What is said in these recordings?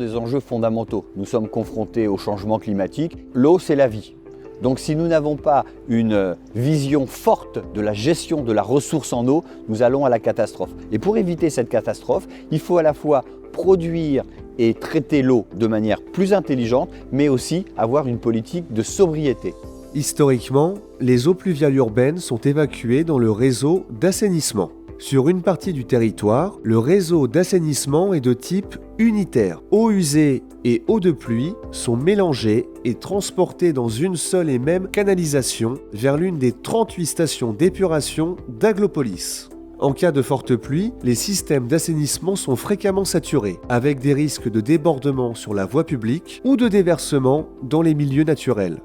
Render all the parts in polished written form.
des enjeux fondamentaux. Nous sommes confrontés au changement climatique. L'eau, c'est la vie. Donc si nous n'avons pas une vision forte de la gestion de la ressource en eau, nous allons à la catastrophe. Et pour éviter cette catastrophe, il faut à la fois produire et traiter l'eau de manière plus intelligente, mais aussi avoir une politique de sobriété. Historiquement, les eaux pluviales urbaines sont évacuées dans le réseau d'assainissement. Sur une partie du territoire, le réseau d'assainissement est de type unitaire. Eau usée et eau de pluie sont mélangées et transportées dans une seule et même canalisation vers l'une des 38 stations d'épuration d'Aglopolis. En cas de forte pluie, les systèmes d'assainissement sont fréquemment saturés, avec des risques de débordement sur la voie publique ou de déversement dans les milieux naturels.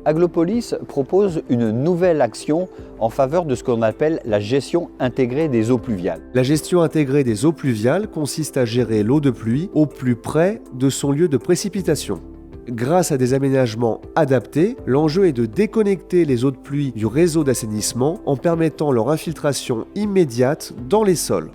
Aglopolis propose une nouvelle action en faveur de ce qu'on appelle la gestion intégrée des eaux pluviales. La gestion intégrée des eaux pluviales consiste à gérer l'eau de pluie au plus près de son lieu de précipitation. Grâce à des aménagements adaptés, l'enjeu est de déconnecter les eaux de pluie du réseau d'assainissement en permettant leur infiltration immédiate dans les sols.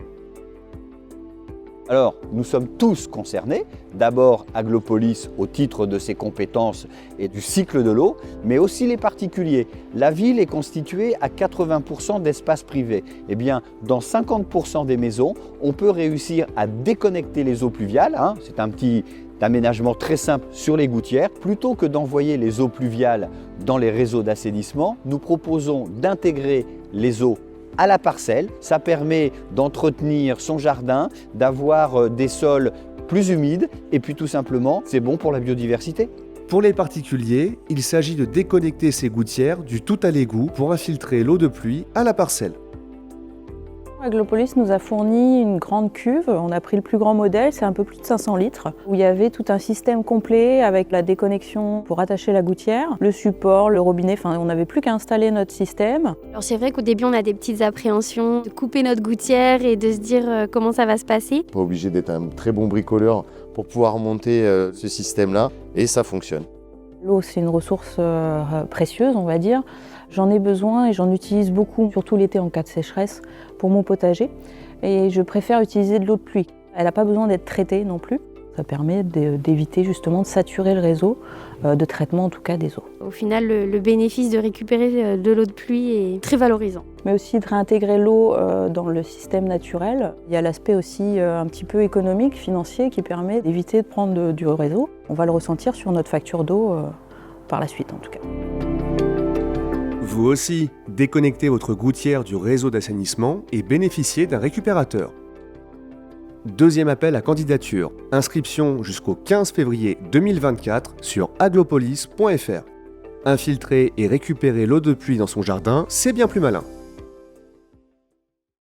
Alors, nous sommes tous concernés, d'abord Aglopolis au titre de ses compétences et du cycle de l'eau, mais aussi les particuliers. La ville est constituée à 80% d'espaces privés. Eh bien, dans 50% des maisons, on peut réussir à déconnecter les eaux pluviales, c'est un petit aménagement très simple sur les gouttières. Plutôt que d'envoyer les eaux pluviales dans les réseaux d'assainissement, nous proposons d'intégrer les eaux à la parcelle. Ça permet d'entretenir son jardin, d'avoir des sols plus humides et puis tout simplement, c'est bon pour la biodiversité. Pour les particuliers, il s'agit de déconnecter ces gouttières du tout à l'égout pour infiltrer l'eau de pluie à la parcelle. Aglopolis nous a fourni une grande cuve, on a pris le plus grand modèle, c'est un peu plus de 500 litres, où il y avait tout un système complet avec la déconnexion pour attacher la gouttière, le support, le robinet, on n'avait plus qu'à installer notre système. Alors c'est vrai qu'au début on a des petites appréhensions de couper notre gouttière et de se dire comment ça va se passer. Pas obligé d'être un très bon bricoleur pour pouvoir monter ce système-là et ça fonctionne. L'eau, c'est une ressource précieuse, on va dire. J'en ai besoin et j'en utilise beaucoup, surtout l'été en cas de sécheresse, pour mon potager. Et je préfère utiliser de l'eau de pluie. Elle n'a pas besoin d'être traitée non plus. Ça permet d'éviter justement de saturer le réseau de traitement, en tout cas des eaux. Au final, le bénéfice de récupérer de l'eau de pluie est très valorisant. Mais aussi de réintégrer l'eau dans le système naturel. Il y a l'aspect aussi un petit peu économique, financier, qui permet d'éviter de prendre du réseau. On va le ressentir sur notre facture d'eau par la suite en tout cas. Vous aussi, déconnectez votre gouttière du réseau d'assainissement et bénéficiez d'un récupérateur. Deuxième appel à candidature. Inscription jusqu'au 15 février 2024 sur aglopolis.fr. Infiltrer et récupérer l'eau de pluie dans son jardin, c'est bien plus malin.